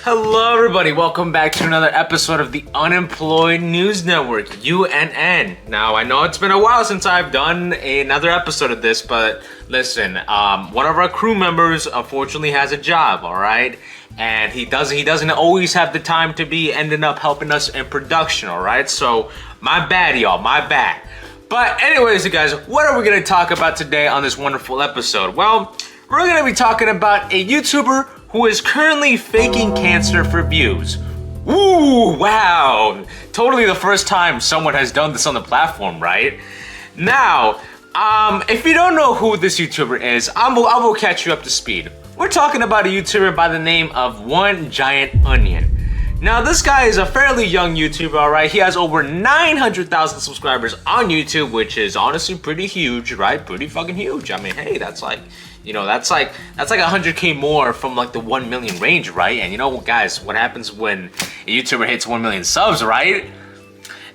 Hello everybody, welcome back to another episode of the Unemployed News Network, UNN. Now, I know it's been a while since I've done another episode of this, but listen, one of our crew members unfortunately has a job, alright? And he doesn't always have the time to be ending up helping us in production, alright? So, my bad, y'all, my bad. But anyways, you guys, what are we going to talk about today on this wonderful episode? Well, we're going to be talking about a YouTuber who is currently faking cancer for views. Ooh, wow. Totally the first time someone has done this on the platform, right? Now, if you don't know who this YouTuber is, I will catch you up to speed. We're talking about a YouTuber by the name of One Giant Onion. Now, this guy is a fairly young YouTuber, alright? He has over 900,000 subscribers on YouTube, which is honestly pretty huge, right? Pretty fucking huge. I mean, hey, that's like, you know, that's like 100K more from like the 1 million range, right? And you know, guys, what happens when a YouTuber hits 1 million subs, right?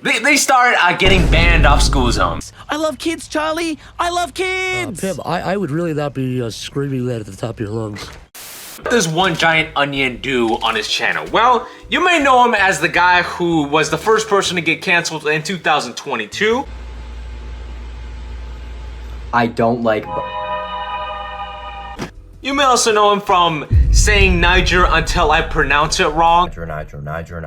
They start getting banned off school zones. I love kids, Charlie. I love kids. Pim, I would really not be screaming that at the top of your lungs. What does One Giant Onion do on his channel? Well, you may know him as the guy who was the first person to get canceled in 2022. I don't like. You may also know him from saying Niger until I pronounce it wrong. Niger.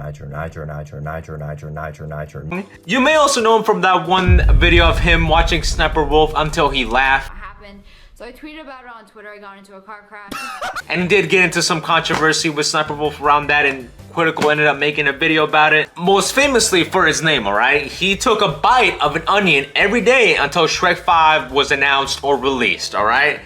You may also know him from that one video of him watching Sniper Wolf until he laughed. So I tweeted about it on Twitter. I got into a car crash. And did get into some controversy with Sniper Wolf around that, and Critical ended up making a video about it. Most famously for his name, alright? He took a bite of an onion every day until Shrek 5 was announced or released, alright?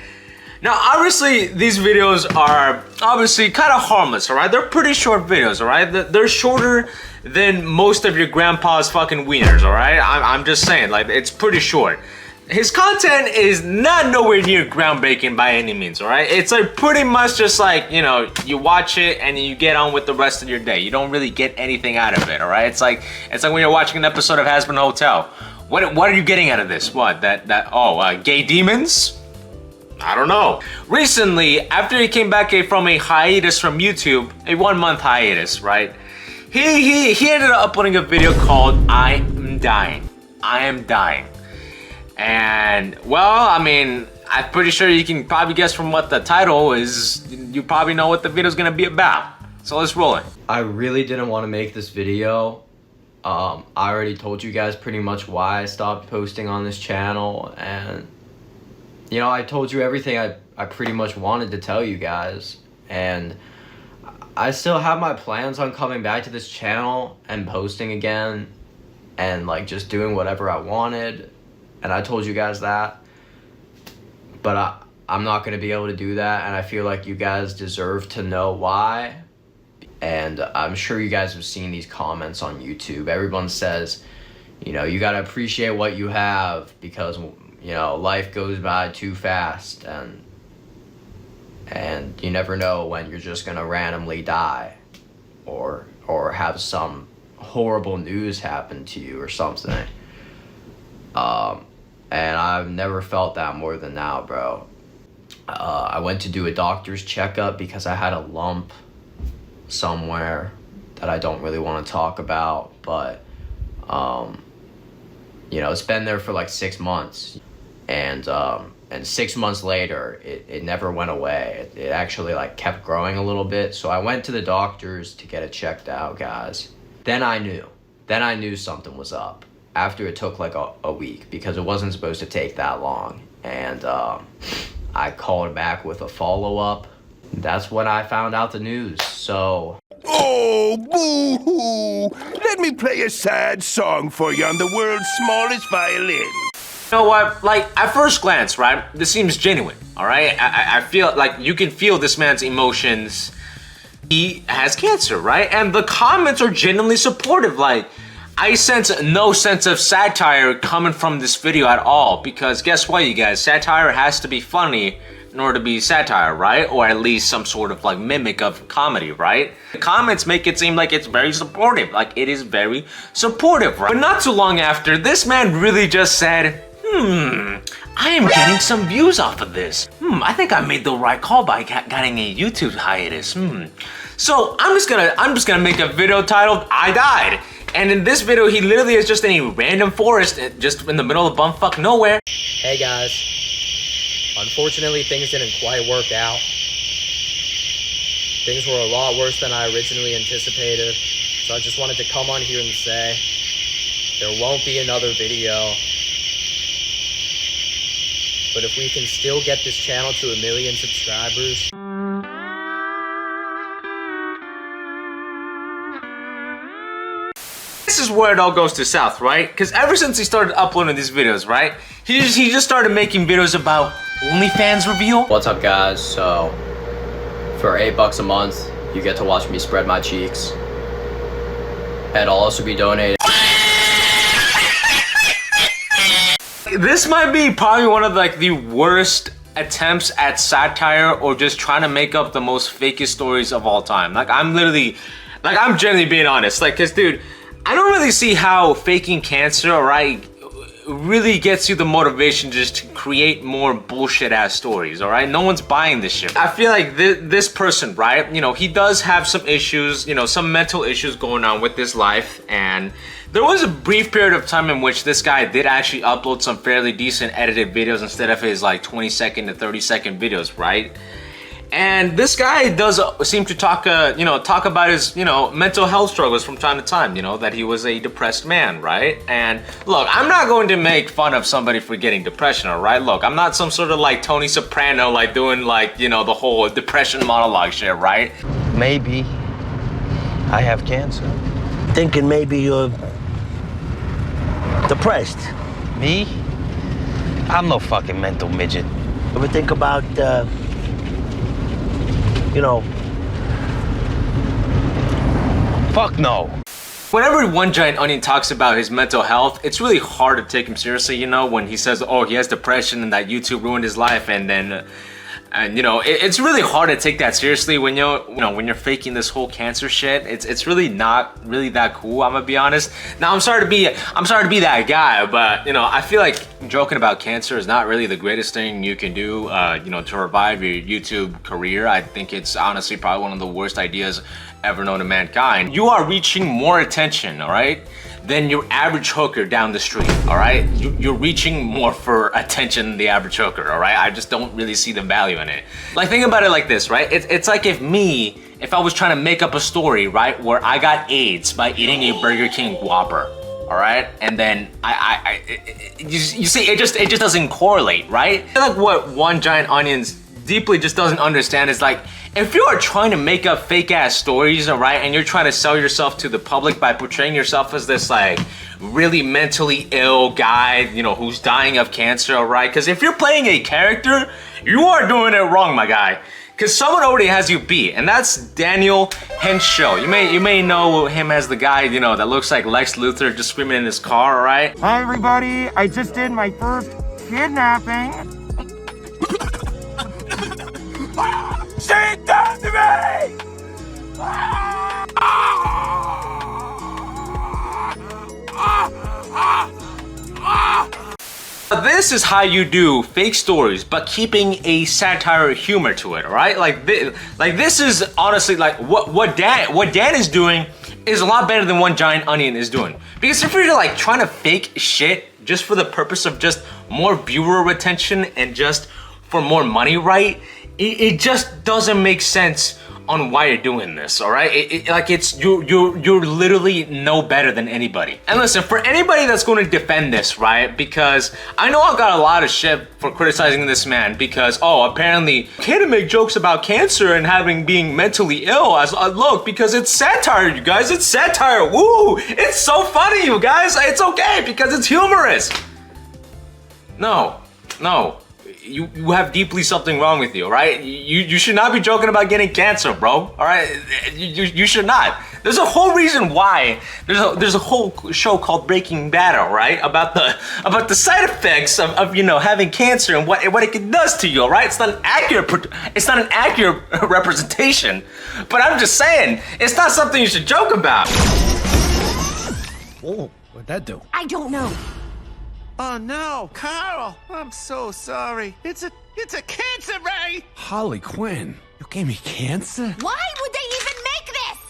Now, obviously, these videos are obviously kind of harmless, alright? They're pretty short videos, alright? They're shorter than most of your grandpa's fucking wieners, alright? I'm just saying, like, it's pretty short. His content is not nowhere near groundbreaking by any means, alright? It's like pretty much just like, you know, you watch it and you get on with the rest of your day. You don't really get anything out of it, alright? It's like when you're watching an episode of Has Been Hotel. What are you getting out of this? What? Gay demons? I don't know. Recently, after he came back from a hiatus from YouTube, a 1-month hiatus, right? He ended up uploading a video called I Am Dying. I Am Dying. And, well, I mean, I'm pretty sure you can probably guess from what the title is. You probably know what the video's gonna be about. So let's roll it. I really didn't want to make this video. I already told you guys pretty much why I stopped posting on this channel, and you know, I told you everything I pretty much wanted to tell you guys, and I still have my plans on coming back to this channel and posting again and like just doing whatever I wanted, and I told you guys that, but I'm not going to be able to do that, and I feel like you guys deserve to know why. And I'm sure you guys have seen these comments on YouTube. Everyone says, you know, you got to appreciate what you have because, you know, life goes by too fast, and you never know when you're just gonna randomly die or have some horrible news happen to you or something. And I've never felt that more than now, bro. I went to do a doctor's checkup because I had a lump somewhere that I don't really want to talk about, but you know, it's been there for like 6 months. And 6 months later, it never went away. It actually like kept growing a little bit. So I went to the doctors to get it checked out, guys. Then I knew something was up after it took like a week, because it wasn't supposed to take that long. And I called back with a follow-up. That's when I found out the news. So oh, boo-hoo! Let me play a sad song for you on the world's smallest violin. You know what, like, at first glance, right, this seems genuine, alright? I feel like you can feel this man's emotions. He has cancer, right? And the comments are genuinely supportive. Like, I sense no sense of satire coming from this video at all, because guess what, you guys? Satire has to be funny in order to be satire, right? Or at least some sort of like mimic of comedy, right? The comments make it seem like it's very supportive, like it is very supportive, right? But not too long after, this man really just said, I am getting some views off of this. I think I made the right call by getting a YouTube hiatus. So I'm just gonna make a video titled "I Died." And in this video, he literally is just in a random forest, just in the middle of bumfuck nowhere. Hey guys, unfortunately things didn't quite work out. Things were a lot worse than I originally anticipated, so I just wanted to come on here and say there won't be another video. But if we can still get this channel to 1 million subscribers, this is where it all goes to south, right? Because ever since he started uploading these videos, right? He just started making videos about OnlyFans reveal. what's up guys? So for $8 a month, you get to watch me spread my cheeks. And I'll also be donating. This might be probably one of like the worst attempts at satire or just trying to make up the most fakest stories of all time. Like I'm genuinely being honest. Like, cause dude, I don't really see how faking cancer, alright, really gets you the motivation just to create more bullshit ass stories, alright? No one's buying this shit. I feel like this person, right, you know, he does have some issues, you know, some mental issues going on with his life, and there was a brief period of time in which this guy did actually upload some fairly decent edited videos instead of his like 20-second to 30-second videos, right? And this guy does seem to talk about his, you know, mental health struggles from time to time, you know, that he was a depressed man, right? And look, I'm not going to make fun of somebody for getting depression, all right? Look, I'm not some sort of like Tony Soprano, like doing like, you know, the whole depression monologue shit, right? Maybe I have cancer. Thinking maybe you're depressed. Me? I'm no fucking mental midget. Ever think about, you know, Fuck no. Whenever One Giant Onion talks about his mental health, it's really hard to take him seriously, you know, when he says, oh, he has depression and that YouTube ruined his life, and then and you know, it's really hard to take that seriously when when you're faking this whole cancer shit. It's really not really that cool, I'm gonna be honest. Now I'm sorry to be that guy, but you know, I feel like joking about cancer is not really the greatest thing you can do, you know, to revive your YouTube career. I think it's honestly probably one of the worst ideas ever known to mankind. You are reaching more attention, all right, than your average hooker down the street, all right? You're reaching more for attention than the average hooker, all right? I just don't really see the value in it. Like, think about it like this, right? It's like if I was trying to make up a story, right, where I got AIDS by eating a Burger King Whopper, all right? And then you see, it just doesn't correlate, right? I feel like what One Giant Onions deeply just doesn't understand is like, if you are trying to make up fake ass stories, all right, and you're trying to sell yourself to the public by portraying yourself as this like really mentally ill guy, you know, who's dying of cancer, all right? Because if you're playing a character, you are doing it wrong, my guy. Because someone already has you beat, and that's Daniel Henshaw. You may know him as the guy, you know, that looks like Lex Luthor just screaming in his car, all right? Hi everybody, I just did my first kidnapping. Say it down to me! This is how you do fake stories, but keeping a satire humor to it, all right? Like this is honestly like what Dan is doing is a lot better than One Giant Onion is doing. Because if you're like trying to fake shit just for the purpose of just more viewer retention and just for more money, right? It just doesn't make sense on why you're doing this, all right? You're literally no better than anybody. And listen, for anybody that's going to defend this, right? Because I know I've got a lot of shit for criticizing this man because, oh, apparently can't make jokes about cancer and being mentally ill as look, because it's satire, you guys. It's satire. Woo! It's so funny, you guys. It's okay because it's humorous. No. You have deeply something wrong with you, all right? You should not be joking about getting cancer, bro, all right? You should not. There's a whole reason why. There's a whole show called Breaking Bad, all right? About the side effects of you know, having cancer and what it does to you, all right? It's not an accurate representation. But I'm just saying, it's not something you should joke about. Oh, what'd that do? I don't know. Oh no, Carl! I'm so sorry. It's a cancer ray! Harley Quinn, you gave me cancer? Why would they even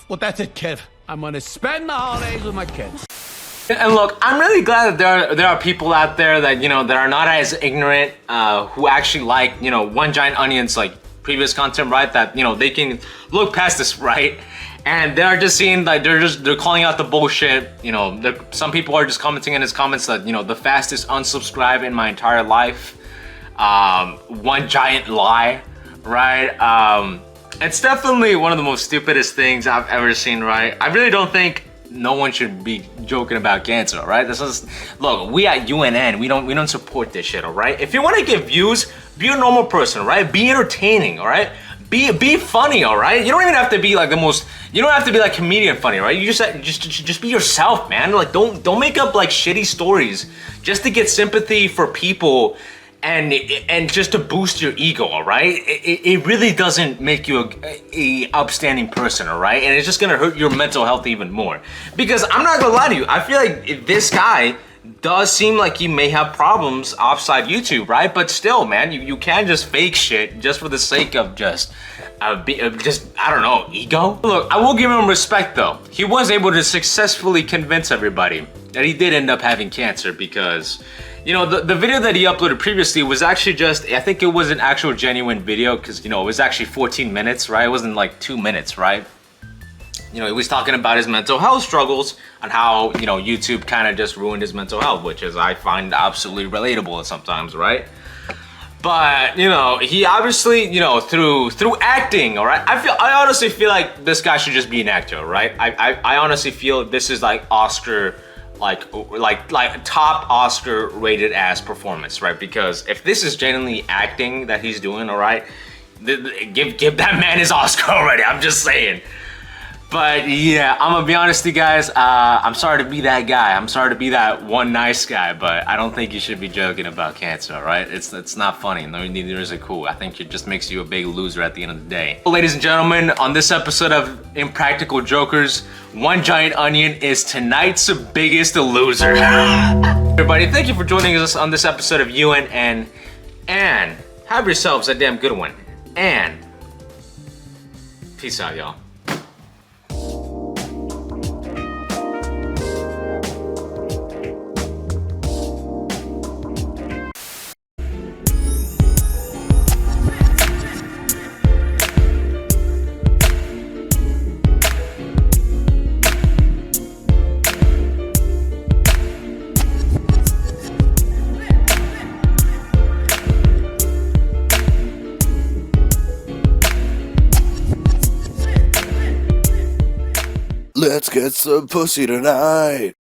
Well, that's it, Kev. I'm gonna spend the holidays with my kids. And look, I'm really glad that there are people out there that, you know, that are not as ignorant, who actually like, you know, One Giant Onion's like previous content, right? That, you know, they can look past this, right? And they're just seeing like they're calling out the bullshit. You know, some people are just commenting in his comments that, you know, the fastest unsubscribe in my entire life. One giant lie, right? It's definitely one of the most stupidest things I've ever seen, right? I really don't think no one should be joking about cancer, right? This is, look, we at UNN, we don't support this shit, all right? If you want to get views, be a normal person, right? Be entertaining, all right? Be funny, all right? You don't even have to be like the most, you don't have to be like comedian funny, right? You just be yourself, man. Like don't make up like shitty stories just to get sympathy for people and just to boost your ego, all right? It really doesn't make you a upstanding person, all right? And it's just gonna hurt your mental health even more. Because I'm not gonna lie to you, I feel like this guy does seem like he may have problems offside YouTube, right? But still, man, you can't just fake shit just for the sake of just I don't know, ego? Look, I will give him respect though. He was able to successfully convince everybody that he did end up having cancer because, you know, the video that he uploaded previously was actually just, I think it was an actual genuine video because, you know, it was actually 14 minutes, right? It wasn't like 2 minutes, right? You know, he was talking about his mental health struggles and how, you know, YouTube kind of just ruined his mental health, which is, I find absolutely relatable sometimes, right? But, you know, he obviously, you know, through acting, all right? I honestly feel like this guy should just be an actor, right? I honestly feel this is like Oscar, like top Oscar rated ass performance, right? Because if this is genuinely acting that he's doing, all right, give that man his Oscar already, I'm just saying. But yeah, I'm gonna be honest with you guys, I'm sorry to be that guy. I'm sorry to be that one nice guy, but I don't think you should be joking about cancer, all right? It's not funny, neither is it cool. I think it just makes you a big loser at the end of the day. Well, ladies and gentlemen, on this episode of Impractical Jokers, One Giant Onion is tonight's biggest loser. Everybody, thank you for joining us on this episode of UNN, and have yourselves a damn good one. And peace out, y'all. Let's get some pussy tonight.